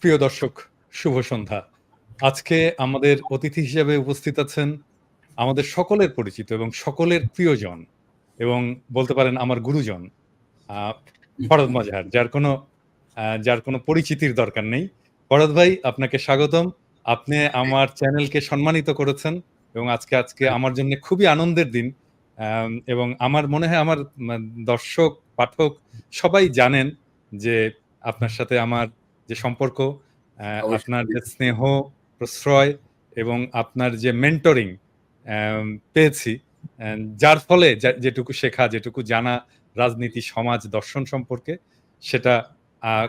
প্রিয় দর্শক, শুভ সন্ধ্যা। আজকে আমাদের অতিথি হিসেবে উপস্থিত আছেন আমাদের সকলের পরিচিত এবং সকলের প্রিয়জন এবং বলতে পারেন আমার গুরুজন আহ, ফরদ মজহার, যার কোনো পরিচিতির দরকার নেই। ফরদ ভাই, আপনাকে স্বাগতম। আপনি আমার চ্যানেলকে সম্মানিত করেছেন এবং আজকে আজকে আমার জন্য খুবই আনন্দের দিন। এবং আমার মনে হয় আমার দর্শক পাঠক সবাই জানেন যে আপনার সাথে আমার যে সম্পর্ক, আপনার অবশ্যই। যে স্নেহ প্রশ্রয় এবং আপনার যে মেন্টরিং পেয়েছি, যার ফলে যেটুকু শেখা, যেটুকু জানা রাজনীতি, সমাজ, দর্শন সম্পর্কে, সেটা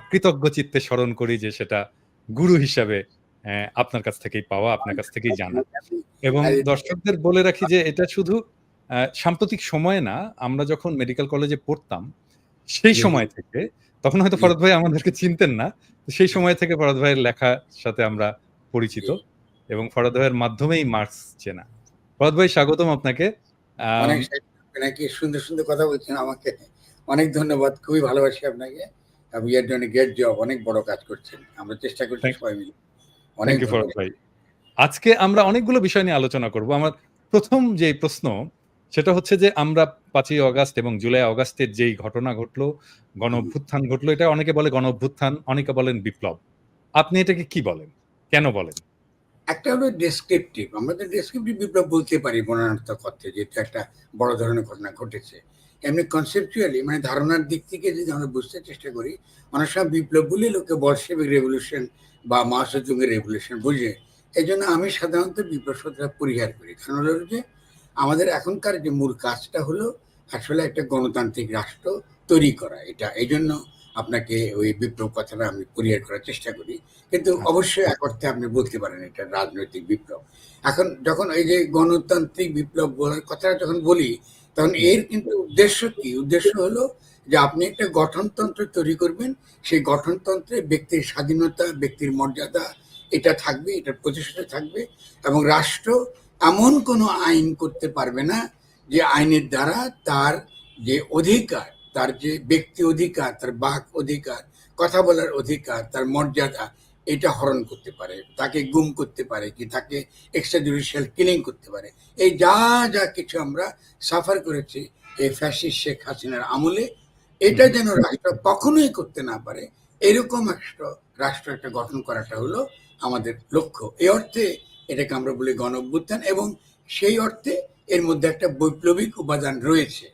কৃতজ্ঞ চিত্তে স্মরণ করি যে সেটা গুরু হিসাবে আপনার কাছ থেকেই পাওয়া, আপনার কাছ থেকেই জানা। এবং দর্শকদের বলে রাখি যে এটা শুধু সাম্প্রতিক সময়ে না, আমরা যখন মেডিকেল কলেজে পড়তাম সেই সময় থেকে, তখন হয়তো ফরদ ভাই আমাদেরকে চিনতেন না, সেই সময় থেকে ফরদ ভাইয়ের লেখার সাথে আমরা পরিচিত এবং ফরদ ভাইয়ের মাধ্যমেই মার্কস চেনা। ফরদ ভাই, স্বাগতম আপনাকে। অনেক নাকি সুন্দর সুন্দর কথা বলছেন, আমাকে অনেক ধন্যবাদ। খুবই ভালোবাসি আপনাকে। আপনি এর জন্য গ্রেট জব, অনেক বড় কাজ করছেন। আমরা চেষ্টা করছি সবাই মিলে। অনেক থ্যাংক ইউ ফরদ ধন্যবাদ। ভাই। আজকে আমরা অনেকগুলো বিষয় নিয়ে আলোচনা করব। আমার প্রথম যে প্রশ্ন, সেটা হচ্ছে যে আমরা 5ই অগাস্ট এবং জুলাই অগাস্টের যেই ঘটনা ঘটলো, গণ অভ্যুত্থান ঘটলো, এটা অনেকে বলে গণ অভ্যুত্থান, অনেকে বলেন বিপ্লব। আপনি এটাকে কি বলেন, কেন বলেন? একটা হলো ডেসক্রিপটিভ, আমরা তো ডেসক্রিপটিভ বিপ্লব বলতে পারি বর্ণনাত্মক অর্থে, যেটা একটা বড় ধরনের ঘটনা ঘটেছে। এমনি কনসেপচুয়ালি মানে ধারণার দিক থেকে যদি আমরা বুঝতে চেষ্টা করি, অনেক সময় বিপ্লব বলে লোকে বলশেভিক রেভলিউশন বা মাওসেতুংয়ের রেভলিউশন বুঝে। এই জন্য আমি সাধারণত বিপ্লব শব্দটা পরিহার করি। কারণ হলো যে আমাদের এখনকার যে মূল কাজটা হলো আসলে একটা গণতান্ত্রিক রাষ্ট্র তৈরি করা। এটা এই জন্য আপনাকে ওই বিপ্লব কথাটা আমি পরিহার করার চেষ্টা করি। কিন্তু অবশ্যই এক অর্থে আপনি বলতে পারেন এটা রাজনৈতিক বিপ্লব। এখন যখন এই যে গণতান্ত্রিক বিপ্লব বলার কথাটা যখন বলি, তখন এর কিন্তু উদ্দেশ্য কি? উদ্দেশ্য হলো যে আপনি একটা গঠনতন্ত্র তৈরি করবেন। সেই গঠনতন্ত্রে ব্যক্তির স্বাধীনতা, ব্যক্তির মর্যাদা এটা থাকবে, এটার প্রতিষ্ঠা থাকবে, এবং রাষ্ট্র এমন কোনো আইন করতে পারবে না যে আইনের দ্বারা তার যে অধিকার, তার যে ব্যক্তি অধিকার, তার বাক অধিকার, কথা বলার অধিকার, তার মর্যাদা, এটা হরণ করতে পারে, তাকে গুম করতে পারে, কি তাকে এক্সট্রা জুডিশিয়াল কিলিং করতে পারে। এই যা যা কিছু আমরা সাফার করেছি এই ফ্যাসিস্ট শেখ হাসিনার আমলে, এটা যেন রাষ্ট্র কখনোই করতে না পারে, এরকম একটা রাষ্ট্র একটা গঠন করাটা হলো আমাদের লক্ষ্য। এই অর্থে এটাকে আমরা বলি গণ অভ্যুত্থান, এবং সেই অর্থে এর মধ্যে একটা বৈপ্লবিক উপাদান রয়েছে।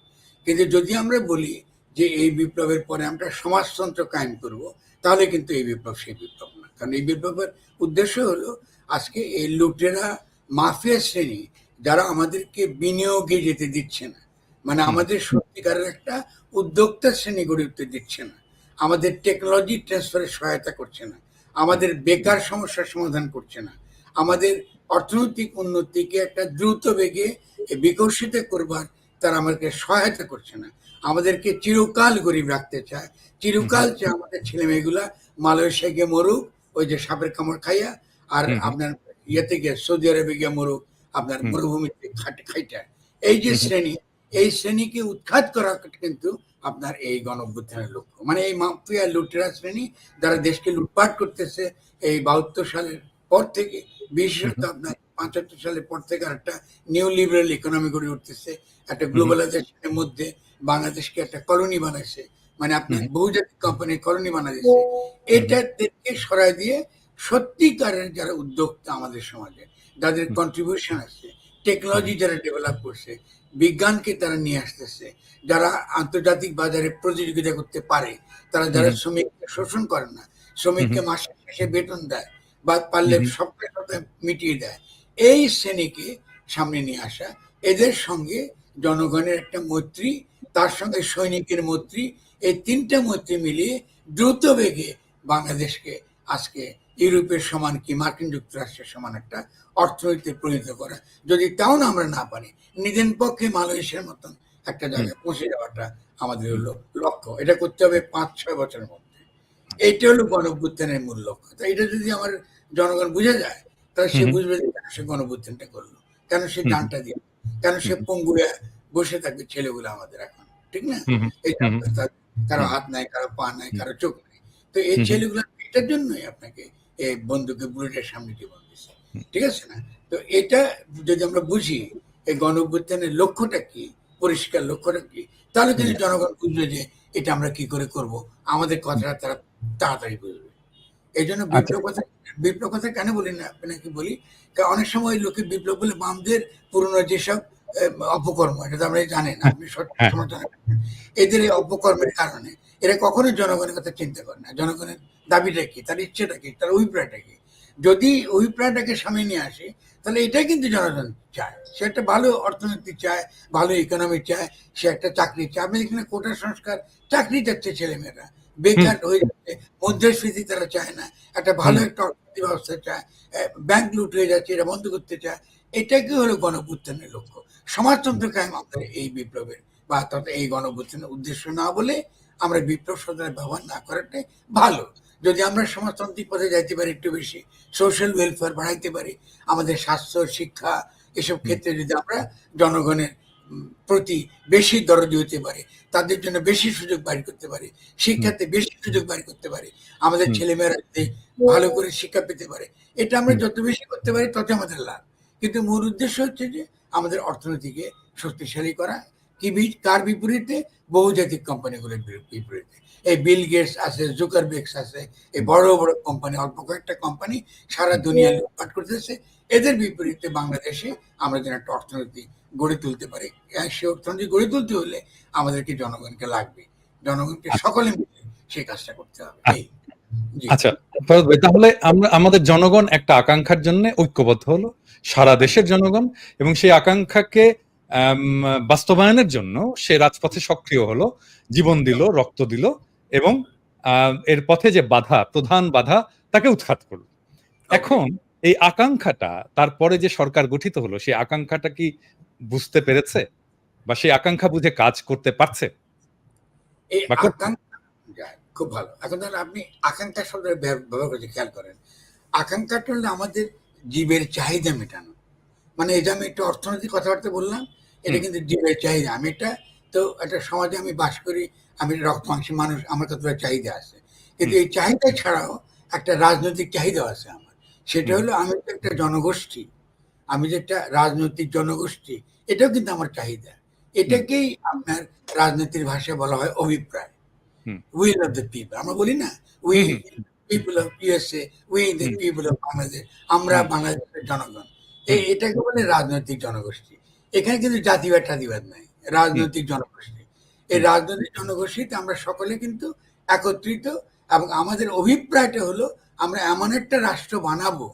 কিন্তু যদি আমরা বলি যে এই বিপ্লবের পরে আমরা সমাজতন্ত্র কায়েম করব, তাহলে কিন্তু এই বিপ্লব সেই বিপ্লব না। কারণ এই বিপ্লবের উদ্দেশ্য হলো আজকে এই লুটেরা মাফিয়া শ্রেণী যারা আমাদেরকে বিনিয়োগে যেতে দিচ্ছে না, মানে আমাদের সত্যিকারের একটা উদ্যোক্তা শ্রেণী গড়ে উঠতে দিচ্ছে না, আমাদের টেকনোলজি ট্রান্সফারে সহায়তা করছে না, আমাদের বেকার সমস্যার সমাধান করছে না, আমাদের অর্থনৈতিক উন্নতিকে একটা দ্রুত বেগে বিকশিত করবার তারা আমাদেরকে সহায়তা করছে না, আমাদেরকে চিরকাল গরিব রাখতে চায়, চিরকাল চায় আমাদের ছেলে মেয়েগুলা মালয়েশিয়া গিয়ে মরুক ওই যে সাপের কামড় খাইয়া, আর আপনার ইয়েতে গিয়ে সৌদি আরবে গিয়ে মরুক আপনার মরুভূমিতে খাইটা। এই যে শ্রেণী, এই শ্রেণীকে উৎখাত করা কিন্তু আপনার এই গণ অভ্যুত্থানের লক্ষ্য। মানে এই মাফিয়া লুটেরা শ্রেণী যারা দেশকে লুটপাট করতেছে এই 72 সালের পর থেকে, বিশেষত আপনার 75 সালের পর থেকে একটা নিউ লিবারেল ইকোনমি গড়ে উঠতেছে, একটা গ্লোবালাইজেশনের মধ্যে বাংলাদেশকে একটা কলোনি বানাইছে, মানে আপনার বহুজাতিক কোম্পানির কলোনি বানাইছে। এটাকে সরাই দিয়ে সত্যিকারের যারা উদ্যোক্তা আমাদের সমাজে, যাদের কন্ট্রিবিউশন আছে, টেকনোলজি যারা ডেভেলপ করছে, বিজ্ঞানকে তারা নিয়ে আসতেছে, যারা আন্তর্জাতিক বাজারে প্রতিযোগিতা করতে পারে, তারা যারা শ্রমিককে শোষণ করে না, শ্রমিককে মাসের শেষে বেতন দেয় বা পারলে সপ্তাহে সপ্তাহে মিটিয়ে দেয়, এই শ্রেণীকে সামনে নিয়ে আসা, এদের সঙ্গে জনগণের একটা মৈত্রী, তার সঙ্গে সৈনিকের মৈত্রী, এই তিনটা মৈত্রী মিলিয়ে দ্রুত বেগে বাংলাদেশকে আজকে ইউরোপের সমান কি মার্কিন যুক্তরাষ্ট্রের সমান একটা অর্থনীতিতে পরিণত করা। যদি তাও না আমরা না পারি, নিজের পক্ষে মালয়েশিয়ার মতন একটা জায়গায় পৌঁছে যাওয়াটা আমাদের হলো লক্ষ্য। এটা করতে হবে 5-6 বছরের মধ্যে। এইটা হলো গণ অভ্যুত্থানের মূল লক্ষ্য। তো এটা যদি আমার জনগণ বুঝে যায়, তাহলে সে বুঝবে যে কেন সে গণ অভ্যুত্থানটা করলো, কেন সে জানটা দিল, কেন সে পঙ্গু হয়ে বসে থাকবে ছেলেগুলো আমাদের এখন, ঠিক না? এই কারো হাত নাই, কারো পা নাই, কারো চোখ নাই। তো এই ছেলেগুলো এটার জন্যই আপনাকে এই বন্দুকে বুলেটের সামনে জীবন দিচ্ছে, ঠিক আছে না? তো এটা যদি আমরা বুঝি এই গণ অভ্যুত্থানের লক্ষ্যটা কি, পরিষ্কার লক্ষ্যটা কি, তাহলে কিন্তু জনগণ বুঝবে যে এটা আমরা কি করে করব, আমাদের কথাটা তারা তাড়াতাড়ি বুঝবে। এই জন্য বিপ্লব কথা কেন বলি না আপনাকে বলি, কারণ অনেক সময় লোকে বিপ্লব বলে বামদের পুরনো যেসব অপকর্ম, এটা তো আমরা জানেন, আপনি সমালোচনা করেন, এদের এই অপকর্মের কারণে এরা কখনোই জনগণের কথা চিন্তা করে না। জনগণের দাবিটা কি, তার ইচ্ছেটা কি, তার অভিপ্রায়টা কি, যদি অভিপ্রায়টাকে সামনে নিয়ে আসে তাহলে এটাই কিন্তু জনগণ চায়। সে একটা ভালো অর্থনীতি চায়, ভালো ইকোনমি চায়, সে একটা চাকরি চায়। আপনি এখানে কোটা সংস্কার, চাকরি চাচ্ছে ছেলেমেয়েরা, বেকার হয়ে যাচ্ছে, মুদ্রাস্ফীতি তারা চায় না, একটা ভালো একটা অর্থনীতি ব্যবস্থা চায়, ব্যাংক লুট হয়ে যাচ্ছে, এটা বন্ধ করতে চায়। এটাকে হলো গণঅভ্যুত্থানের লক্ষ্য। সমাজতন্ত্র কায়েম আমাদের এই বিপ্লবের বা এই গণঅভ্যুত্থানের উদ্দেশ্য না বলে আমরা বিপ্লব শব্দের ব্যবহার না করাটাই ভালো। যদি আমরা সমাজতান্ত্রিক পথে যাইতে পারি, একটু বেশি সোশ্যাল ওয়েলফেয়ার বাড়াইতে পারি, আমাদের স্বাস্থ্য, শিক্ষা এসব ক্ষেত্রে যদি আমরা জনগণের প্রতি বেশি দরদি হতে পারি, তাদের জন্য বেশি সুযোগ বাড়ি করতে পারি, শিক্ষাতে বেশি সুযোগ বাড়ি করতে পারি, আমাদের ছেলেমেয়েরা ভালো করে শিক্ষা পেতে পারে, এটা আমরা যত বেশি করতে পারি তত আমাদের লাভ। কিন্তু মূল উদ্দেশ্য হচ্ছে যে আমাদের অর্থনীতিকে শক্তিশালী করা, কার বিপরীতে? বহুজাতিক কোম্পানিগুলোর বিপরীতে। এই বিল গেটস আছে, জুকারবার্গ আছে, এই বড় বড় কোম্পানি, অল্প কয়েকটা কোম্পানি সারা দুনিয়া লুটপাট করতেছে, এদের বিপরীতে বাংলাদেশে আমরা যেন একটা অর্থনীতি গড়ে তুলতে পারি। সে অর্থনীতি গড়ে তুলতে হলে আমাদেরকে জনগণকে লাগবে, জনগণকে সকলে মিলে সেই কাজটা করতে হবে। আচ্ছা ফরাদ ভাই, তাহলে আমরা আমাদের জনগণ একটা আকাঙ্ক্ষার জন্য ঐক্যবদ্ধ হলো, সারা দেশের জনগণ, এবং সেই আকাঙ্ক্ষাকে বাস্তবায়নের জন্য সে রাজপথে সক্রিয় হলো, জীবন দিল, রক্ত দিল, এবং এর পথে যে বাধা, প্রধান বাধা, তাকে উৎখাত করলো। এখন এই আকাঙ্ক্ষাটা, তারপরে যে সরকার গঠিত হলো, সেই আকাঙ্ক্ষাটা কি বুঝতে পেরেছে বা সেই আকাঙ্ক্ষা বুঝে কাজ করতে পারছে? এই আকাঙ্ক্ষা খুব ভালো। এখন তাহলে আপনি আকাঙ্ক্ষা শব্দের ব্যবহার করতে খেয়াল করেন। আকাঙ্ক্ষাটা হলো আমাদের জীবের চাহিদা মেটানো। মানে এই যে আমি একটু অর্থনৈতিক কথাবার্তা বললাম, এটা কিন্তু জীবের চাহিদা। আমি তো একটা সমাজে আমি বাস করি, আমি রক্ত মাংসের মানুষ, আমার কতটা চাহিদা আছে, কিন্তু এই চাহিদা ছাড়াও একটা রাজনৈতিক চাহিদা আছে আমার। সেটা হলো আমি তো একটা জনগোষ্ঠী, আমি যে একটা রাজনৈতিক জনগোষ্ঠী, এটাও কিন্তু আমার চাহিদা। এটাকেই আপনার রাজনীতির ভাষায় বলা হয় অভিপ্রায়, উইল অফ দ্য পিপল। আমরা বলি না, we people of USA, we the people of Bangladesh, আমরা বাংলাদেশের জনগণ। এটাকে বলে রাজনৈতিক জনগোষ্ঠী। এখানে কিন্তু জাতিবাদ টাতিবাদ নাই, রাজনৈতিক জনগোষ্ঠী। এই রাজনৈতিক জনগোষ্ঠীতে আমরা সকলে কিন্তু একত্রিত, এবং আমাদের অভিপ্রায়টা হলো আমরা এমন একটা রাষ্ট্র বানাবো,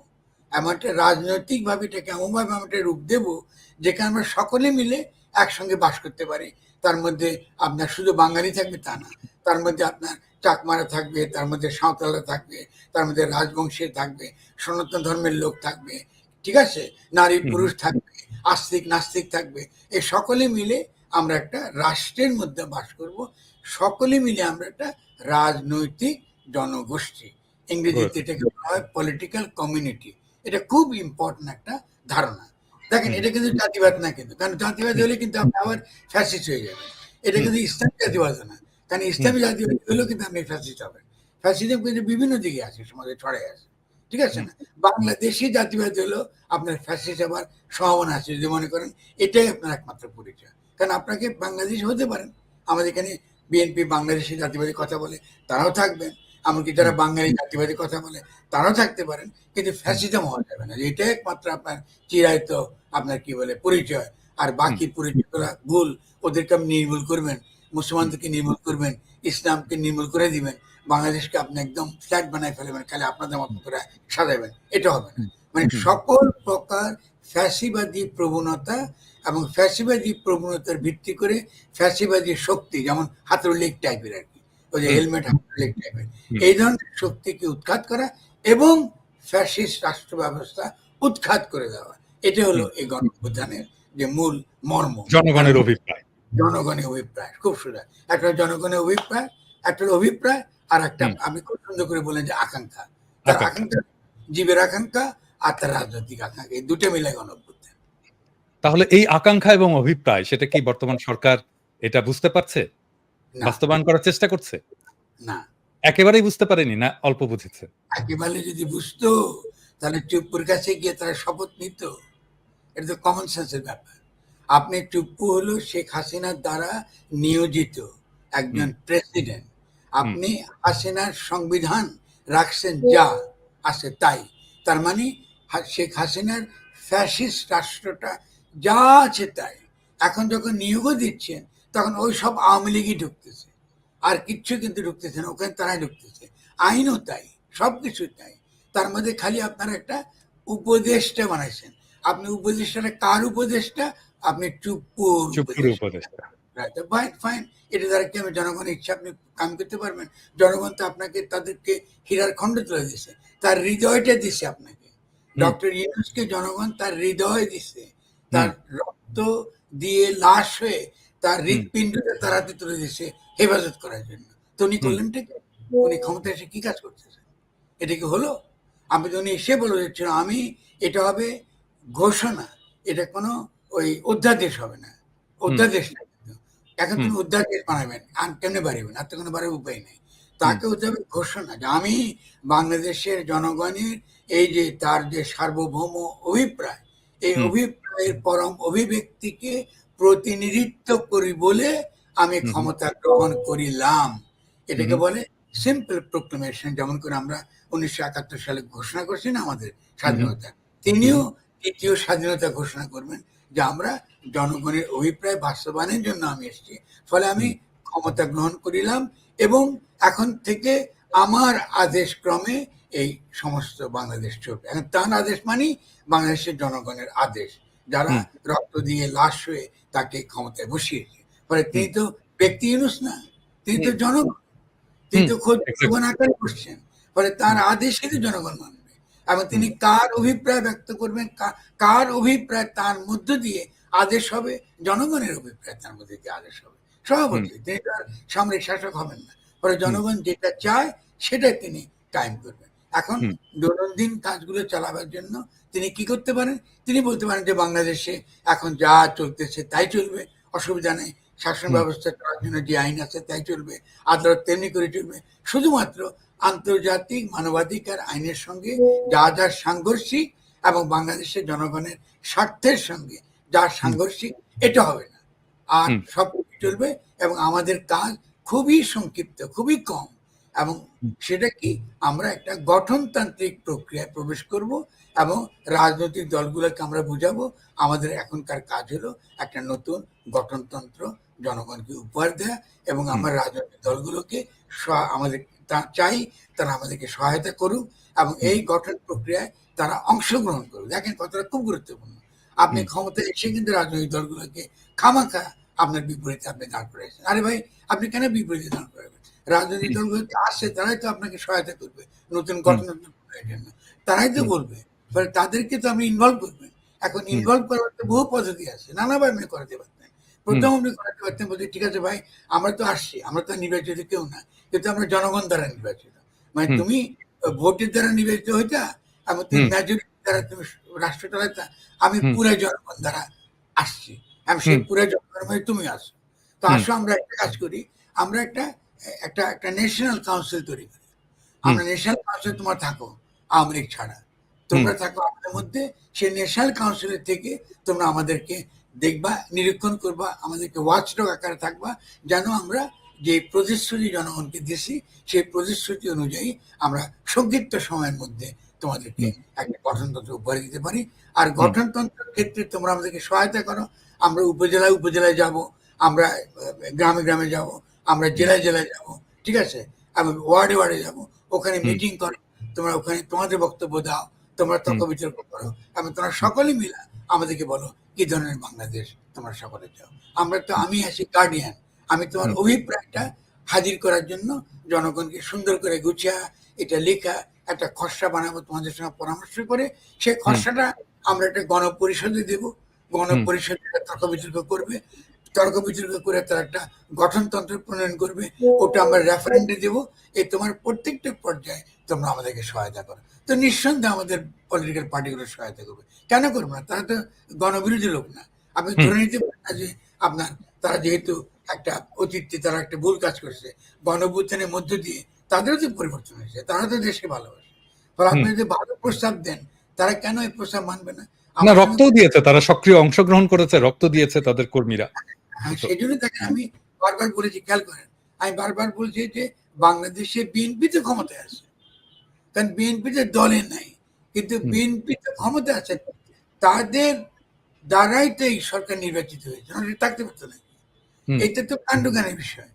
এমন একটা রাজনৈতিক ভাবে এটাকে এমনভাবে আমরা একটা রূপ দেবো যেখানে আমরা সকলে মিলে একসঙ্গে বাস করতে পারি। তার মধ্যে আপনার শুধু বাঙালি থাকবে তা না, তার মধ্যে আপনার চাকমারা থাকবে, তার মধ্যে সাঁওতালরা থাকবে, তার মধ্যে রাজবংশের থাকবে, সনাতন ধর্মের লোক থাকবে, ঠিক আছে, নারী পুরুষ থাকবে, আস্তিক নাস্তিক থাকবে। এই সকলে মিলে আমরা একটা রাষ্ট্রের মধ্যে বাস করব, সকলে মিলে আমরা একটা রাজনৈতিক জনগোষ্ঠী, ইংরেজিতে এটাকে বলা হয় পলিটিক্যাল কমিউনিটি। এটা খুব ইম্পর্টেন্ট একটা ধারণা। দেখেন, এটা কিন্তু জাতিবাদ না, কিন্তু কারণ জাতিবাদ হলে কিন্তু আপনি আবার ফ্যাসিস্ট হয়ে যাবেন। এটা কিন্তু ইসলামী জাতিবাদ না, কারণ ইসলামী জাতিবাদ হলেও কিন্তু আপনি ফ্যাসিস্ট হবেন। ফ্যাসিজম কিন্তু বিভিন্ন দিকে আছে, সমাজে ছড়াই আছে, ঠিক আছে না? বাংলাদেশি জাতিবাদ হলো আপনার ফ্যাসিস্ট হবার সম্ভাবনা আছে, যদি মনে করেন এটাই আপনার একমাত্র পরিচয়। কারণ আপনাকে বাংলাদেশ হতে পারেন, আমাদের এখানে বিএনপি বাংলাদেশি জাতিবাদী কথা বলে, তারাও থাকবেন, এমনকি যারা বাঙালি জাতিবাদী কথা বলে তারাও থাকতে পারেন, কিন্তু ফ্যাসিজম হওয়া যাবে না। এটাই একমাত্র আপনার চিরায়ত আপনার কি বলে পরিচয়। আর বাকি পরিচয়গুলো ভুল, ওদেরকে আপনি নির্মূল করবেন, মুসলমানদেরকে নির্মূল করবেন, ইসলামকে নির্মূল করে দিবেন, বাংলাদেশকে আপনি একদম ফ্ল্যাট বানায় ফেলবেন, খালি আপনাদের মতো করে সাজাবেন, এটা হবে না। মানে সকল প্রকার ফ্যাসিবাদী প্রবণতা এবং ফ্যাসিবাদী প্রবণতার ভিত্তি করে ফ্যাসিবাদী শক্তি, যেমন হাতুড়িলিক টাইপের আর কি, ওই যে হেলমেট হাতুড়িলিক টাইপের, এই ধরনের শক্তিকে উৎখাত করা এবং ফ্যাসিস্ট রাষ্ট্র ব্যবস্থা উৎখাত করে দেওয়া, এটা হলো এই গণঅভ্যুত্থানের যে মূল মর্ম। জনগণের অভিপ্রায়, জনগণের অভিপ্রায় খুব সুন্দর। একটা জনগণের অভিপ্রায়, একটা অভিপ্রায়, আর একটা আমি খুব সুন্দর করে বললেন যে আকাঙ্ক্ষা। তার আকাঙ্ক্ষা, জীবের আকাঙ্ক্ষা আর তার রাজনৈতিক আকাঙ্ক্ষা, এই দুটো মিলে গণঅভ্যুত্থান। তাহলে এই আকাঙ্ক্ষা এবং অভিপ্রায়, সেটা কি বর্তমান সরকার এটা বুঝতে পারছে, বাস্তবায়ন করার চেষ্টা করছে? না, একেবারেই বুঝতে পারেনি না অল্প বুঝেছে? একেবারে যদি বুঝতো তাহলে চুপ্পুর কাছে গিয়ে তারা শপথ নিত। এটা তো কমন সেন্সের ব্যাপার। আপনি চুপ্পু হলো শেখ হাসিনার দ্বারা নিয়োজিত একজন প্রেসিডেন্ট। হুম, আপনি হাসিনার সংবিধান রাখছেন যা আছে তাই। তার মানে শেখ হাসিনার ফ্যাসিস্ট রাষ্ট্রটা যা আছে তাই। এখন যখন নিয়োগও দিচ্ছেন তখন ওই সব আওয়ামী লীগই ঢুকতেছে, আর কিচ্ছু কিন্তু ঢুকতেছে না, ওখানে তারাই ঢুকতেছে। আইনও তাই, সবকিছু তাই। তার মধ্যে খালি আপনারা একটা উপদেষ্টা বানাইছেন। আপনি উপদেষ্টাটা কার উপদেষ্টা? আপনি চুপ্পুর চুপ্পুর উপদেষ্টা। উপদেষ্টা। ফাইন ফাইন, এটা দ্বারা কি আমি জনগণের ইচ্ছা আপনি কাম করতে পারবেন? জনগণ তো আপনাকে তাদেরকে হীরার খণ্ড তুলে দিছে, তার হৃদয়টা দিছে আপনাকে। হুম, ডক্টর ইউনূসকে জনগণ তার হৃদয় দিছে, হুম, তার রক্ত দিয়ে লাশ হয়ে তার হুম, হৃৎপিণ্ডটা তার হাতে তুলে দিছে হেফাজত করার জন্য। তো উনি হুম, করলেনটা কি? উনি ক্ষমতায় এসে কি কাজ করতেছেন? এটা কি হলো? আমি তো উনি এসে বলে দিচ্ছিল আমি, এটা হবে ঘোষণা, এটা কোনো ওই অধ্যাদেশ হবে না, হুম, অধ্যাদেশ না কিন্তু। এখন হুম, তুমি অধ্যাদেশ বানাবেন, আর কেমনে বাড়িবেন? আর তো কোনো বাড়ার উপায় নেই। হুম, তাকে হতে হবে ঘোষণা যে আমি বাংলাদেশের জনগণের এই যে তার যে সার্বভৌম অভিপ্রায়, এই হুম, অভিপ্রায়ের পরম অভিব্যক্তিকে প্রতিনিধিত্ব করি বলে আমি হুম, হুম, ক্ষমতা গ্রহণ করিলাম। এটাকে হুম, বলে সিম্পল প্রোক্লেমেশন। যেমন করে আমরা ১৯৭১ সালে ঘোষণা করছি না আমাদের হুম, হুম, স্বাধীনতা, তিনিও তৃতীয় স্বাধীনতা ঘোষণা করবেন যে আমরা জনগণের অভিপ্রায় বাস্তবায়নের জন্য আমি এসেছি, ফলে আমি হুম, ক্ষমতা গ্রহণ করিলাম এবং এখন থেকে আমার আদেশ ক্রমে এই সমস্ত বাংলাদেশ চলবে। এখন তার আদেশ মানি বাংলাদেশের জনগণের আদেশ, যারা হুম, রক্ত দিয়ে লাশ হয়ে তাকে ক্ষমতায় বসিয়েছে। ফলে হুম, তিনি তো ব্যক্তি ইউনূস না, তিনি তো হুম, জনগণ। তিনি হুম, তো খোদ এক্সাক্টলি। জনগণ আকারে বসছেন। ফলে তার হুম, আদেশই তো জনগণ মানবে। এবং হুম, তিনি কার অভিপ্রায় ব্যক্ত করবেন, কার অভিপ্রায় তার মধ্য দিয়ে আদেশ হবে, জনগণের অভিপ্রায় তার মধ্যে দিয়ে আদেশ হবে। হুম, স্বভাবতই তিনি তো আর সামরিক শাসক হবেন না। ফলে হুম, জনগণ যেটা চায় সেটাই তিনি কায়েম করবেন। এখন হুম, দৈনন্দিন কাজগুলো চালাবার জন্য তিনি কি করতে পারেন? তিনি বলতে পারেন যে বাংলাদেশে এখন যা চলতেছে তাই চলবে, অসুবিধা নেই। শাসন হুম, ব্যবস্থা চলার জন্য যে আইন আছে তাই চলবে, আদালত তেমনি করে চলবে। শুধুমাত্র আন্তর্জাতিক মানবাধিকার আইনের সঙ্গে যা যা সাংঘর্ষিক এবং বাংলাদেশের জনগণের স্বার্থের সঙ্গে যা হুম, সাংঘর্ষিক, এটা হবে না। আর হুম, সব কিছু চলবে এবং আমাদের কাজ খুবই সংক্ষিপ্ত, খুবই কম। এবং হুম, সেটা কি? আমরা একটা গঠনতান্ত্রিক প্রক্রিয়ায় প্রবেশ করব এবং রাজনৈতিক দলগুলোকে আমরা বুঝাবো আমাদের এখনকার কাজ হলো একটা নতুন গঠনতন্ত্র জনগণকে উপহার দেয়া এবং হুম, আমরা রাজনৈতিক দলগুলোকে আমাদের চাই তারা আমাদেরকে সহায়তা করুক এবং হুম, এই গঠন প্রক্রিয়ায় তারা অংশগ্রহণ করুক। দেখেন কথাটা খুব গুরুত্বপূর্ণ। আপনি হুম, ক্ষমতায় এসে কিন্তু রাজনৈতিক দলগুলোকে খামাখা আপনার বিপরীতে আপনি দাঁড় করাইছেন। আরে ভাই, আপনি কেন বিপরীতে দাঁড় করাবেন? রাজনৈতিক হুম, দলগুলো তো আসছে, তারাই তো আপনাকে সহায়তা করবে নতুন হুম, গঠনতন্ত্র প্রক্রিয়ার জন্য। তারাই তো হুম, বলবে। ফলে তাদেরকে তো আপনি ইনভলভ করবেন। এখন হুম, ইনভলভ করার তো বহু পদ্ধতি আছে। নানাভাবে আপনি করাতে পারতেন। হুম, ১ম আপনি করাতে পারতেন বলতে, ঠিক আছে ভাই, আমরা তো আসছি। আমরা তো নির্বাচিত কেউ না। কিন্তু আমরা জনগণ দ্বারা নির্বাচিত। মানে হুম, তুমি ভোটের দ্বারা নির্বাচিত হইতা এবং তুমি হুম, মেজরিটি দ্বারা তুমি রাষ্ট্র চালাইতা। আমি হুম, পুরা জনগণ দ্বারা আসছি। এবং সেই হুম, পুরা জনগণের মধ্যে তুমি আসো। তো হুম, আসো আমরা একটা কাজ করি। আমরা একটা একটা একটা ন্যাশনাল কাউন্সিল তৈরি করি। হুম, আমরা ন্যাশনাল কাউন্সিলে তোমরা থাকো, আওয়ামী লীগ ছাড়া। হুম, তোমরা থাকো আমাদের মধ্যে। সেই ন্যাশনাল কাউন্সিলের থেকে তোমরা আমাদেরকে দেখবা, নিরীক্ষণ করবা, আমাদেরকে ওয়াচডগ আকারে থাকবা, যেন আমরা যে প্রতিশ্রুতি জনগণকে দিয়েছি, সেই প্রতিশ্রুতি অনুযায়ী আমরা সংক্ষিপ্ত সময়ের মধ্যে তোমাদেরকে হুম, একটা গঠনতন্ত্র উপহার দিতে পারি। আর হুম, গঠনতন্ত্রের ক্ষেত্রে তোমরা আমাদেরকে সহায়তা করো। আমরা উপজেলায় উপজেলায় যাব, আমরা গ্রামে গ্রামে যাব, আমরা হুম, জেলায় জেলায় যাব, ঠিক আছে? এবং ওয়ার্ডে ওয়ার্ডে যাব, ওখানে হুম, মিটিং করো, তোমরা ওখানে তোমাদের বক্তব্য দাও, তোমরা হুম, তর্ক বিতর্ক করো এবং তোমরা হুম, সকলে মিলে আমাদেরকে বলো কি ধরনের বাংলাদেশ তোমরা সকলে চাও। আমরা তো, আমি আছি গার্ডিয়ান, আমি তোমার হুম, অভিপ্রায়টা হাজির করার জন্য জনগণকে সুন্দর করে গুছিয়ে এটা লেখা একটা খসড়া বানাবো তোমাদের সঙ্গে পরামর্শ করে। সেই হুম, খসড়াটা আমরা একটা গণপরিষদে দেব, হুম, গণপরিষদ এটা তর্ক বিতর্ক করবে, তর্ক বিতর্ক করে তারা একটা গঠনতন্ত্র প্রণয়ন করবে, ওটা আমরা রেফারেন্ডে দেবো। এই তোমার প্রত্যেকটা পর্যায়ে তোমরা আমাদেরকে সহায়তা করো। তো নিঃসন্দেহে আমাদের পলিটিক্যাল পার্টিগুলো সহায়তা করবে। কেন করবে না? তারা তো গণবিরোধী লোক না। আপনি হুম, ধরে নিতে পারেন না যে আপনার, তারা যেহেতু একটা অতীতে তারা একটা ভুল কাজ করছে, গণঅভ্যুত্থানের মধ্য দিয়ে তাদেরও তো পরিবর্তন হয়েছে, তারা তো দেশকে ভালোবাসে। ফলে আপনি হুম। যদি ভালো প্রস্তাব দেন, তারা কেন এই প্রস্তাব মানবে না? না, আমার সঙ্গে রক্তও দিয়েছে, তারা সক্রিয় অংশগ্রহণ করেছে, রক্ত দিয়েছে তাদের কর্মীরা। হ্যাঁ, তো সেজন্য দেখেন আমি বারবার বলেছি, খেয়াল করেন, আমি বারবার বলছি যে বাংলাদেশে বিএনপি তো ক্ষমতায় আছে, কারণ বিএনপি তো দলে নাই, কিন্তু হুম, বিএনপি তো ক্ষমতা আছে, তাদের দ্বারাই তো এই সরকার নির্বাচিত হয়েছে, নাহলে থাকতে পারতো না। হুম, এটা তো কাণ্ডজ্ঞানের বিষয়।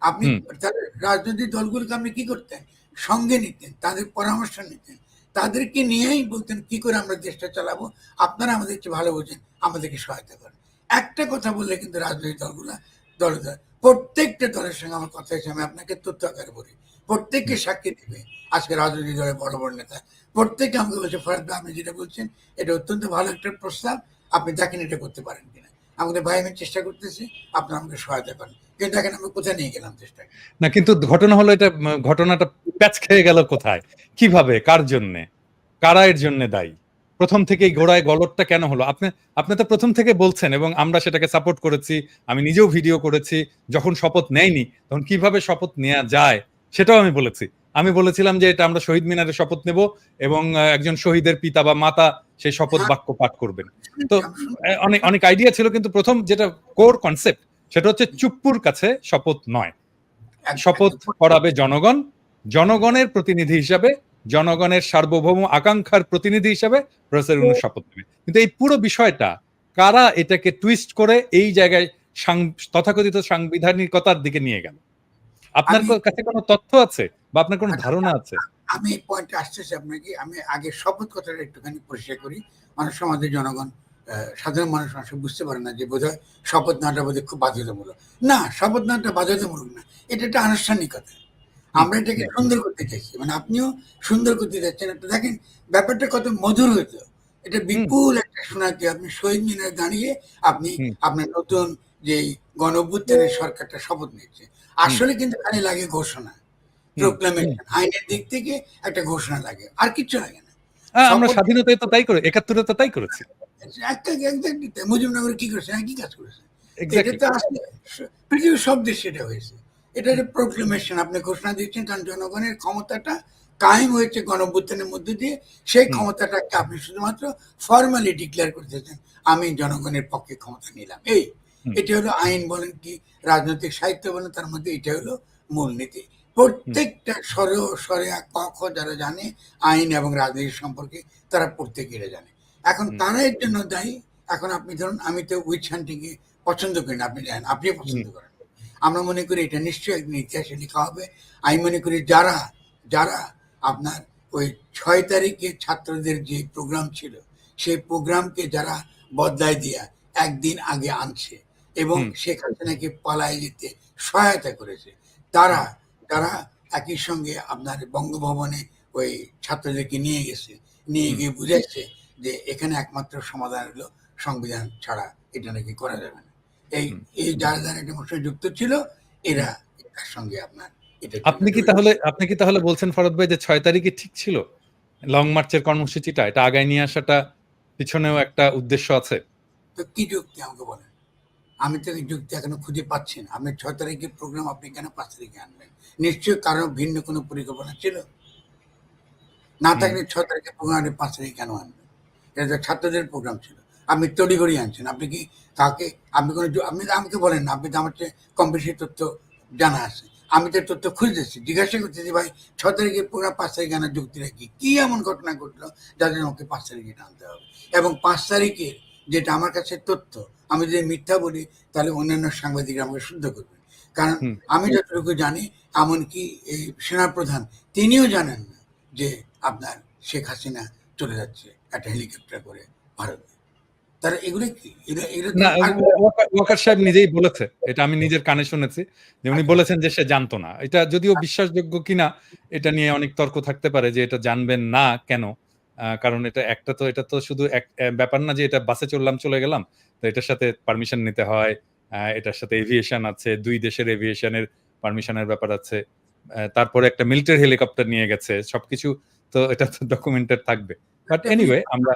আপনি হুম, তাহলে রাজনৈতিক দলগুলোকে আপনি কি করতেন? সঙ্গে নিতেন, তাদের পরামর্শ নিতেন, তাদেরকে নিয়েই বলতেন কি করে আমরা দেশটা চালাবো, আপনারা আমাদের চেয়ে ভালো বোঝেন, আমাদেরকে সহায়তা করেন। একটা কথা বললে কিন্তু রাজনৈতিক দলগুলা দলে দলে প্রত্যেকটা দলের সঙ্গে আমার কথা হয়েছে, আমি আপনাকে তথ্য আকারে বলি, প্রত্যেককে হুম। সাক্ষী দিবে আজকে রাজনৈতিক দলের বড় বড় নেতা, প্রত্যেকে আমাকে বলছে, ফরাদ ভাই আপনি যেটা বলছেন এটা অত্যন্ত ভালো একটা প্রস্তাব, আপনি দেখেন এটা করতে পারেন কিনা। আমাদের ভাই আমি চেষ্টা করতেছি, আপনারা আমাকে সহায়তা করেন। কিন্তু দেখেন আমরা কোথায় নিয়ে গেলাম চেষ্টাকে। না, কিন্তু ঘটনা হলো এটা, ঘটনাটা প্যাচ খেয়ে গেল কোথায়, কিভাবে, কার জন্যে, কারা এর জন্য দায়ী? প্রথম থেকেই ঘোড়ায় গলদটা কেন হলো? আপনি আপনি তো প্রথম থেকে বলছেন এবং আমরা সেটাকে সাপোর্ট করেছি। আমি নিজেও ভিডিও করেছি। যখন শপথ নেয়নি তখন কিভাবে শপথ নেওয়া যায় সেটাও আমি বলেছি। আমি বলেছিলাম যে এটা আমরা শহীদ মিনারে শপথ নেব এবং একজন শহীদের পিতা বা মাতা সেই শপথ হ্যাঁ, বাক্য পাঠ করবেন। তো শুনেছি, আমি শুনেছি। অনেক অনেক আইডিয়া ছিল, কিন্তু প্রথম যেটা কোর কনসেপ্ট সেটা হচ্ছে চুপ্পুর কাছে শপথ নয়। শপথ একদম করাবে জনগণ, জনগণের প্রতিনিধি হিসাবে, জনগণের সার্বভৌম আকাঙ্ক্ষার প্রতিনিধি হিসাবে প্রফেসর ইউনূস শপথ নেবে। কিন্তু এই পুরো বিষয়টা কারা এটাকে টুইস্ট করে এই জায়গায় তথাকথিত সাংবিধানিকতার দিকে নিয়ে গেল? আপনার আমি কাছে কোনো তথ্য আছে বা আপনার কোনো আচ্ছা, ধারণা আছে? আমি এই পয়েন্টে আসতেছি আপনাকে। আমি আগে শপথ কথাটা একটুখানি পরিষ্কার করি। অনেক সময় আমাদের জনগণ, সাধারণ মানুষ অনেক সময় বুঝতে পারে না যে বোধহয় শপথ নেওয়াটা বোধহয় খুব বাধ্যতামূলক। না, শপথ নেওয়াটা বাধ্যতামূলক না। এটা একটা আনুষ্ঠানিকতা। হুম, আমরা এটাকে সুন্দর করতে চাইছি। মানে আপনিও সুন্দর করতে চাচ্ছেন। একটা দেখেন ব্যাপারটা কত মধুর হইতো। এটা হুম, বিপুল একটা শোনাতে আপনি শহীদ মিনারে দাঁড়িয়ে আপনি হুম, আপনার নতুন যেই গণ-অভ্যুত্থানের সরকারটা শপথ নিচ্ছে। হুম, আসলে কিন্তু খালি লাগে ঘোষণা, হুম। প্রোক্লামেশন। আইনের দিক থেকে একটা ঘোষণা লাগে। আর কিচ্ছু লাগে না। আমরা শপথ স্বাধীনতায় তো তাই করে, ৭১ তো তাই করেছি। এক্সাক্টলি তাই। মুজিবনগর কি করছে? একই কাজ করেছে। এটা এক্স্যাক্টলি। তো আসলে পৃথিবীর সব দেশে এটা হয়েছে। এটা একটা প্রোক্লেমেশন, আপনি ঘোষণা দিচ্ছেন, কারণ জনগণের ক্ষমতাটা কায়েম হয়েছে গণঅভ্যুত্থানের মধ্য দিয়ে। সেই হুম, ক্ষমতাটাকে আপনি শুধুমাত্র ফর্মালি ডিক্লেয়ার করতেছেন, আমি জনগণের পক্ষে ক্ষমতা নিলাম। এই হুম, এটি হলো আইন বলেন কি রাজনৈতিক সাহিত্য বলেন, তার মধ্যে এটা হলো মূলনীতি। হুম, প্রত্যেকটা স্বরে ক, খ যারা জানে আইন এবং রাজনীতি সম্পর্কে, তারা প্রত্যেকে এটা জানে। এখন হুম, তারা এর জন্য দায়ী। এখন আপনি ধরুন, আমি তো উইচ হান্টিং এ পছন্দ করি না, আপনি জানেন, আপনিও হুম, পছন্দ করেন। আমরা মনে করি এটা নিশ্চয়ই একদিন ইতিহাসে লেখা হবে। আমি মনে করি যারা যারা আপনার ওই 6 তারিখে ছাত্রদের যে প্রোগ্রাম ছিল, সেই প্রোগ্রামকে যারা বদলায় দিয়া একদিন আগে আনছে এবং হুম, শেখ হাসিনাকে পালায় যেতে সহায়তা করেছে, তারা হুম, তারা একই সঙ্গে আপনার বঙ্গভবনে ওই ছাত্রদেরকে নিয়ে গেছে, নিয়ে হুম, গিয়ে বুঝাইছে যে এখানে একমাত্র সমাধান হলো সংবিধান ছাড়া এটা নাকি করা যাবে না। এই হুম, এই যারা যারা এটা সঙ্গে যুক্ত ছিল, হুম। এরা এটার সঙ্গে আপনার এটার জন্য আপনি কি তাহলে বলছেন ফরহাদ ভাই যে ৬ তারিখে ঠিক ছিল লং মার্চের কর্মসূচিটা, এটা আগায় নিয়ে আসাটা পিছনেও একটা উদ্দেশ্য আছে? তো কি যুক্তি আমাকে বলেন? আমি তো এই যুক্তি এখনো খুঁজে পাচ্ছি না। আপনার 6 তারিখের প্রোগ্রাম আপনি কেন 5 তারিখে আনবেন? নিশ্চয়ই কারো ভিন্ন কোনো পরিকল্পনা ছিল। না হুম, থাকলে 6 তারিখের প্রোগ্রাম আপনি 5 তারিখে কেন আনবেন? এটা তো ছাত্রদের প্রোগ্রাম ছিল। আপনি তড়িঘড়ি আনছেন। আপনি কি কাউকে, আপনি কোনো আপনি তো আমাকে বলেন না, আপনি তো আমার চেয়ে কম বেশি তথ্য জানা আছে। আমি তো তথ্য খুঁজতেছি, জিজ্ঞাসা করতেছি, ভাই 6 তারিখের প্রোগ্রাম 5 তারিখে আনার যুক্তিটা কি? কি এমন ঘটনা ঘটলো যার জন্য আমাকে 5 তারিখে এটা আনতে হবে? এবং 5 তারিখের যেটা আমার কাছে তথ্য, আমি যদি মিথ্যা বলি তাহলে অন্যান্য সাংবাদিকরা আমাকে শুদ্ধ করবে। কারণ হুম, আমি যতটুকু জানি, এমনকি এই সেনাপ্রধান তিনিও জানেন না যে আপনার শেখ হাসিনা চলে যাচ্ছে একটা হেলিকপ্টার করে ভারতে। তারা এগুলো কি? এগুলো তো না, আর ওয়াকার সাহেব নিজেই বলেছে, এটা আমি নিজের কানে শুনেছি যে উনি আচ্ছা, বলেছেন যে সে জানতো না। এটা যদিও বিশ্বাসযোগ্য কিনা এটা নিয়ে অনেক তর্ক থাকতে পারে যে এটা জানবেন না কেন? কারণ এটা তো শুধু ব্যাপার না যে এটা বাসে চললাম চলে গেলাম। তো এটার সাথে পারমিশন নিতে হয়। এটার সাথে এভিয়েশন আছে, ২ দেশের এভিয়েশনের পারমিশনের ব্যাপার আছে। তারপরে একটা মিলিটারি হেলিকপ্টার নিয়ে গেছে। সবকিছু তো এটা তো ডকুমেন্টেড থাকবে। বাট একটা এনিওয়ে মিনিট, আমরা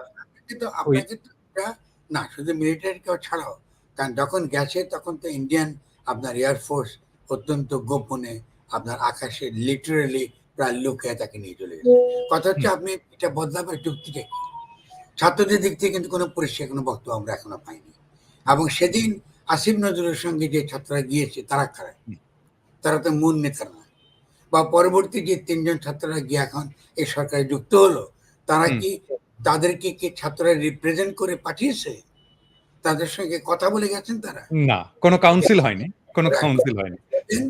ওই আপনাকে তো এটা না শুধু মিলিটারি কেউ ছাড়াও, কারণ যখন গেছে তখন তো ইন্ডিয়ান আপনার এয়ারফোর্স অত্যন্ত গোপনে আপনার আকাশে লিটারেলি প্রায় লুকিয়ে তাকে নিয়ে চলে গেছে। কথা হচ্ছে আপনি এটা বদলাবার যুক্তিটা কি? ছাত্রদের দিক থেকে কিন্তু কোনো পরিষ্কার কোনো বক্তব্য আমরা এখনো পাইনি। এবং সেদিন আসিফ নজরুলের সঙ্গে যে ছাত্ররা গিয়েছে তারা কারা? তারা তো মূল নেতারা না। বা পরবর্তী যে ৩ জন ছাত্ররা গিয়ে এখন এই সরকারে যুক্ত হলো, তারা কি তাদেরকে কি ছাত্ররা রিপ্রেজেন্ট করে পাঠিয়েছে? তাদের সঙ্গে কথা বলে গেছেন তারা? না, কোনো কাউন্সিল হয়নি। কোনো কাউন্সিল হয়নি।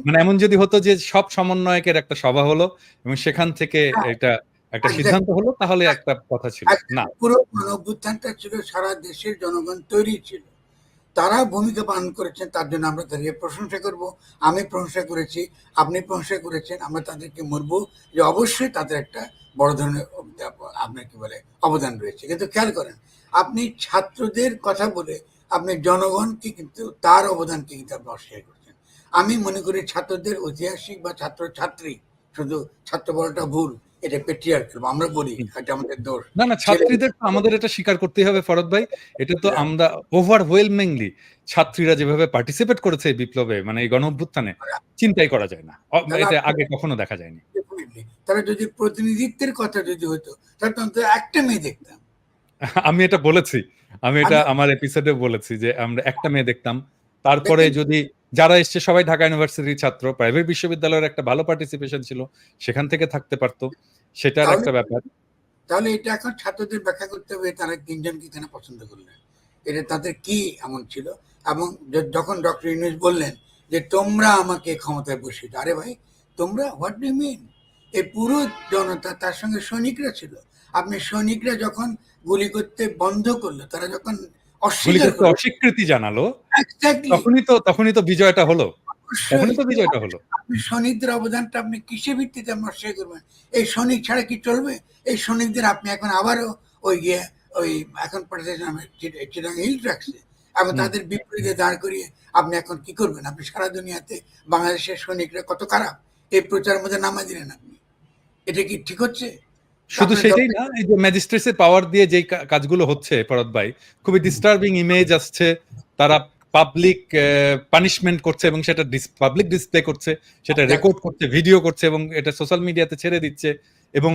মানে এমন যদি হতো যে সব সমন্বয়কের একটা সভা হলো এবং সেখান থেকে এটা একটা সিদ্ধান্ত হলো তাহলে একটা কথা ছিল। না। পুরো গণঅভ্যুত্থানটা ছিল সারা দেশের জনগণ তৈরি ছিল। তারা ভূমিকা পালন করেছেন, তার জন্য আমরা তাদেরকে প্রশংসা করব। আমি প্রশংসা করেছি, আপনি প্রশংসা করেছেন। আমরা তাদেরকে বলবো যে অবশ্যই তাদের একটা বড় ধরনের আপনার কি বলে অবদান রয়েছে। কিন্তু খেয়াল করেন, আপনি ছাত্রদের কথা বলে আপনি জনগণকে কিন্তু তার অবদানকে কিন্তু আপনি অস্বীকার করছেন। আমি মনে করি ছাত্রদের ঐতিহাসিক বা ছাত্র-ছাত্রী, শুধু ছাত্র বলাটা ভুল, এটা পেট্রিয়ার্কাল আমরা বলি, এটা আমাদের দোষ। না, না, ছাত্রীদের তো আমাদের এটা স্বীকার করতেই হবে ফরহাদ ভাই। এটা তো আমরা ওভারওয়েলমিংলি ছাত্রীরা যেভাবে পার্টিসিপেট করেছে এই বিপ্লবে, মানে এই গণঅভ্যুত্থানে, চিন্তাই করা যায় না। এটা আগে কখনো দেখা যায়নি। তারা যদি প্রতিনিধিত্বের কথা যদি হতো, তাহলে তো অন্তত একটা মেয়ে দেখতাম। আমি এটা বলেছি। আমি এটা আমার এপিসোডে বলেছি যে আমরা একটা মেয়ে দেখতাম। তারপরে যদি যারা এসছে সবাই ঢাকা ইউনিভার্সিটির ছাত্র, প্রাইভেট বিশ্ববিদ্যালয়ের একটা ভালো পার্টিসিপেশন ছিল, সেখান থেকে থাকতে পারতো, সেটার একটা ব্যাপার। তাহলে এটা এখন ছাত্রদের ব্যাখ্যা করতে হবে তারা ৩ জনকে কেন পছন্দ করলেন, এটা তাদের কি এমন ছিল। এবং যখন ডক্টর ইউনূস বললেন যে তোমরা আমাকে ক্ষমতায় বসিয়ে দাও, আরে ভাই তোমরা, হোয়াট ডু ইউ মিন? এই পুরো জনতা, তার সঙ্গে সৈনিকরা ছিল। আপনি সৈনিকরা যখন গুলি করতে বন্ধ করলো, তারা যখন অস্বীকৃতি জানালো, এক্স্যাক্টলি তখনই তো বিজয়টা হলো। তখনই তো বিজয়টা হলো। আপনি সৈনিকদের অবদানটা আপনি কিসের ভিত্তিতে নষ্ট করবেন? এই সৈনিক ছাড়া কি চলবে? এই সৈনিকদের আপনি এখন আবারও ওই এখন পাঠাচ্ছেন চিটাং হিল ট্রাক্সে, এবং তাদের বিপরীতে দাঁড় করিয়ে আপনি এখন কি করবেন? আপনি সারা দুনিয়াতে বাংলাদেশের সৈনিকরা কত খারাপ এই প্রচারের মধ্যে নামাই দিলেন আপনি। এটা কি ঠিক হচ্ছে? শুধু সেটাই না, এই যে ম্যাজিস্ট্রেটের পাওয়ার দিয়ে যে কাজগুলো হচ্ছে ফরহাদ ভাই, খুবই ডিস্টার্বিং ইমেজ আসছে। তারা পাবলিক পানিশমেন্ট করছে এবং সেটা পাবলিক ডিসপ্লে করছে, সেটা রেকর্ড করছে, ভিডিও করছে এবং এটা সোশ্যাল মিডিয়াতে ছেড়ে দিচ্ছে। এবং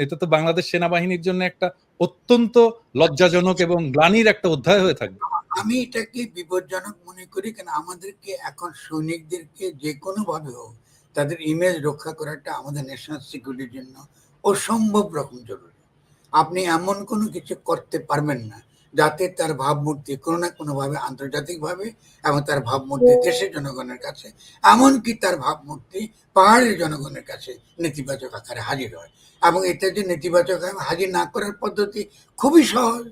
এটা তো বাংলাদেশ সেনাবাহিনীর জন্য একটা অত্যন্ত লজ্জাজনক এবং গ্লানির একটা অধ্যায় হয়ে থাকবে। আমি এটাকে বিপজ্জনক মনে করি, কেন আমাদেরকে এখন সৈনিকদেরকে যে কোনো ভাবে হোক তাদের ইমেজ রক্ষা করাটা আমাদের ন্যাশনাল সিকিউরিটির জন্য অসম্ভব রকম জরুরি। আপনি এমন কোনো কিছু করতে পারবেন না যাতে তার ভাবমূর্তি কোনো না কোনোভাবে আন্তর্জাতিকভাবে এবং তার ভাবমূর্তি দেশের জনগণের কাছে, এমনকি তার ভাবমূর্তি পাহাড়ের জনগণের কাছে নেতিবাচক আকারে হাজির হয়। এবং এটা যে নেতিবাচক হাজির না করার পদ্ধতি খুবই সহজ।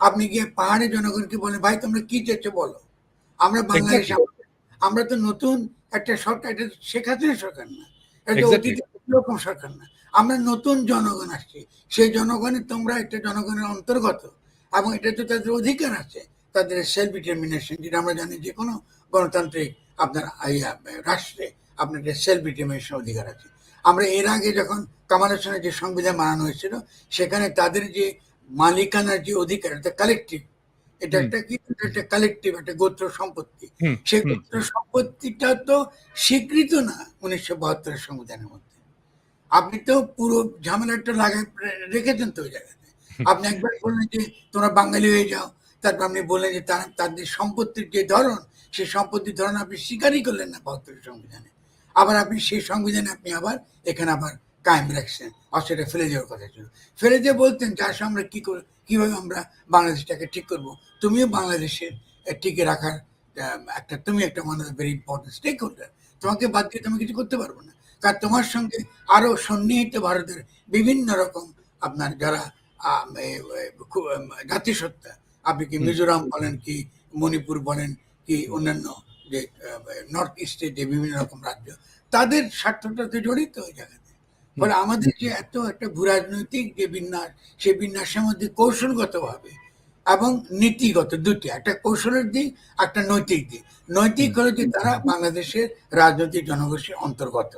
আপনি গিয়ে পাহাড়ের জনগণকে বলেন, ভাই তোমরা কি চেয়েছো বলো। আমরা বাংলাদেশ, আমরা তো নতুন একটা সরকার, এটা শেখ হাসিনার সরকার না, এটা অতীত রকম সরকার না, আমরা নতুন জনগণ আসছি। সেই জনগণের তোমরা একটা জনগণের অন্তর্গত, এবং এটা তো তাদের অধিকার আছে, তাদের সেলফ ডিটারমিনেশন, যেটা আমরা জানি যে কোনো গণতান্ত্রিক আপনার রাষ্ট্রে আপনার সেলফ ডিটারমিনেশন অধিকার আছে। আমরা এর আগে যখন কামাল হোসেনের যে সংবিধান বানানো হয়েছিল, সেখানে তাদের যে মালিকানার যে অধিকার, এটা কালেকটিভ, এটা একটা কি, একটা কালেকটিভ, একটা গোত্র সম্পত্তি। সেই গোত্র সম্পত্তিটা তো স্বীকৃত না 1972 সংবিধানের মধ্যে। আপনি তো পুরো ঝামেলাটা লাগাই রেখেছেন তো ওই জায়গাতে। আপনি একবার বললেন যে তোমরা বাঙালি হয়ে যাও, তারপর আপনি বললেন যে তাদের সম্পত্তির যে ধরন, সেই সম্পত্তির ধরন আপনি স্বীকারই করলেন না 72 সংবিধানে। আবার আপনি সেই সংবিধানে আপনি আবার এখানে আবার কায়েম রাখছেন, সেটা ফেলে যাওয়ার কথা ছিল। ফেলে দিয়ে বলতেন যে আসলে আমরা কিভাবে আমরা বাংলাদেশটাকে ঠিক করব। তুমিও বাংলাদেশের টিকে রাখার তুমি একটা ভেরি ইম্পর্টেন্ট স্টেক হোল্ডার। তোমাকে বাদ দিয়ে তুমি কিছু করতে পারবো না, কারণ তোমার সঙ্গে আরো সন্নিহিত ভারতের বিভিন্ন রকম আপনার যারা জাতিসত্তা, আপনি কি মিজোরাম বলেন, কি মণিপুর বলেন, কি অন্যান্য যে নর্থ ইস্টের যে বিভিন্ন রকম রাজ্য, তাদের স্বার্থটাতে জড়িত ওই জায়গাতে। ফলে আমাদের যে এত একটা ভূরাজনৈতিক যে বিন্যাস, সেই বিন্যাসের মধ্যে কৌশলগতভাবে এবং নীতিগত দুটি, একটা কৌশলের দিক, একটা নৈতিক দিক। নৈতিক হলো যে তারা বাংলাদেশের রাজনৈতিক জনগোষ্ঠীর অন্তর্গত,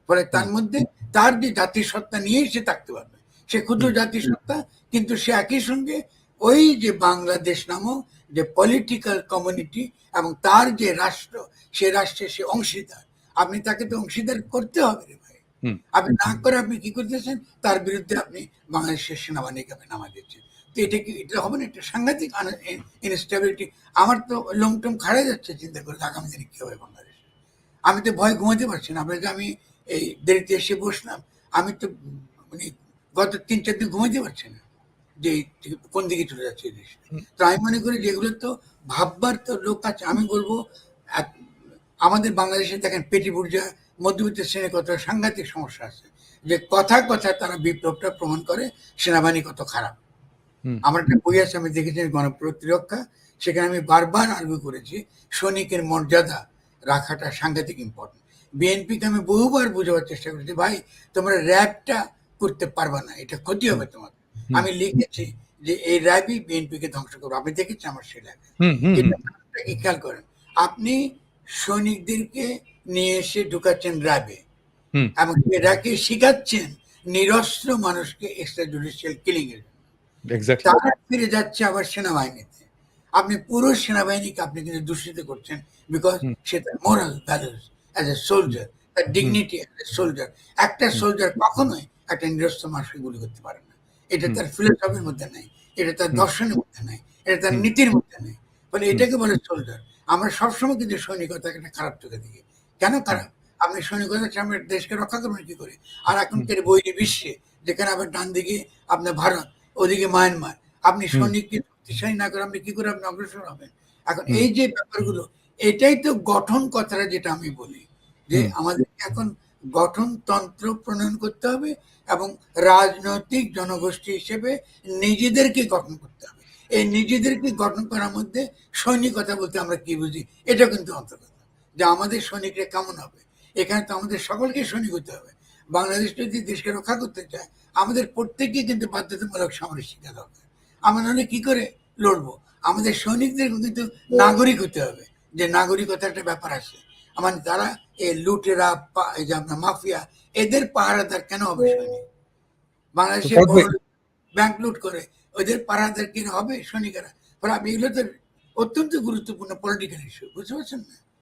ফলে তার মধ্যে তার যে জাতিসত্তা নিয়েই সে থাকতে পারবে। সে ক্ষুদ্র জাতিসত্তা, কিন্তু সে একই সঙ্গে ওই যে বাংলাদেশ নামক যে পলিটিক্যাল কমিউনিটি এবং তার যে রাষ্ট্র, সে রাষ্ট্রের সে অংশীদার। আপনি তাকে তো অংশীদার করতে হবে রে ভাই। হুম। আপনি না করে আপনি কি করতেছেন, তার বিরুদ্ধে আপনি বাংলাদেশের সেনাবাহিনীকে আপনি নামা দিচ্ছেন। তো এটা হবে না, একটা সাংঘাতিক ইনস্টেবিলিটি। আমার তো লোমটোম খাড়া যাচ্ছে চিন্তা করে আগামী দিনে কি হবে বাংলাদেশ। আমি তো ভয় ঘুমাতে পারছি না। আপনাকে আমি এই দেরিতে এসে বসলাম, আমি তো মানে গত ৩-৪ দিন ঘুমাইতে পারছি না যে কোন দিকে চলে যাচ্ছে এই দেশ। তো আমি মনে করি যেগুলো তো ভাববার তো লোক আছে। আমি বলবো আমাদের বাংলাদেশে দেখেন পেটি বুর্জা মধ্যবিত্ত শ্রেণীর কত সাংঘাতিক সমস্যা আছে, যে কথায় কথায় তারা বিপ্লবটা প্রমাণ করে সেনাবাহিনী কত খারাপ। আমার একটা বই আছে, আমি দেখেছি গণপ্রতিরক্ষা, সেখানে আমি বারবার আর্গু করেছি সৈনিকের মর্যাদা রাখাটা সাংঘাতিক ইম্পর্টেন্ট। বিএনপিকে আমি বহুবার বোঝাবার চেষ্টা করেছি, ভাই তোমরা র্যাবটা করতে পারবা না, এটা ক্ষতি হবে তোমার। আমি লিখেছি যে এই র্যাবই বিএনপিকে ধ্বংস করবো। আপনি দেখেছেন আমার সেই র্যাবে। এটা কি খেয়াল করেন, আপনি সৈনিকদেরকে নিয়ে এসে ঢুকাচ্ছেন র্যাবে এবং এরাকে শিখাচ্ছেন নিরস্ত্র মানুষকে এক্সট্রা জুডিশিয়াল কিলিং এর। তারা ফিরে যাচ্ছে আবার সেনাবাহিনীতে। আপনি পুরো সেনাবাহিনীকে আপনি কিন্তু দূষিত করছেন, বিকজ সে তার moral values as a soldier, তার ডিগনিটি অ্যাজ এ সোলজার। একটা সোলজার কখনোই একটা নিরস্ত্র মানুষকে গুলি করতে পারে না। এটা তার ফিলোসফির মধ্যে নেই, এটা তার দর্শনের মধ্যে নেই, এটা তার নীতির মধ্যে নেই। ফলে এটাকে বলে সোলজার। আমরা সবসময় কিন্তু সৈনিকতাকে একটা খারাপ চোখে দেখি। কেন খারাপ? আপনি সৈনিকতা আমরা দেশকে রক্ষা করবেন কি করে? আর এখনকার বৈরী বিশ্বে যেখানে আবার ডান দিকে আপনার ভারত, ওদিকে মায়ানমার, আপনি সৈনিককে শক্তিশালী না করে আপনি কি করে আপনি অগ্রসর হবেন? এখন এই যে ব্যাপারগুলো, এটাই তো গঠন কথাটা যেটা আমি বলি, যে আমাদের এখন গঠনতন্ত্র প্রণয়ন করতে হবে এবং রাজনৈতিক জনগোষ্ঠী হিসেবে নিজেদেরকে গঠন করতে হবে। এই নিজেদেরকে গঠন করার মধ্যে সৈনিকতা বলতে আমরা কি বুঝি, এটা কিন্তু অন্তর্গত। যে আমাদের সৈনিকরা কেমন হবে, এখানে তো আমাদের সকলকে সৈনিক হতে হবে। বাংলাদেশ যদি দেশকে রক্ষা করতে চায়, আমাদের প্রত্যেককে কিন্তু বাধ্যতামূলক সামরিক শিক্ষা দরকার। আমরা নাহলে কি করে লড়বো? আমাদের সৈনিকদের কিন্তু নাগরিক হতে হবে, যে নাগরিকতা একটা ব্যাপার আছে। মানে তারা এই লুটেরা, এই যে আপনার মাফিয়া, এদের পাহারাদার কেন হবে সৈনিক? বাংলাদেশের বড় ব্যাংক লুট করে, ওদের পাহারাদার কেন হবে সৈনিকেরা? ফলে আপনি এগুলো তো অত্যন্ত গুরুত্বপূর্ণ পলিটিক্যাল ইস্যু, বুঝতে পারছেন না?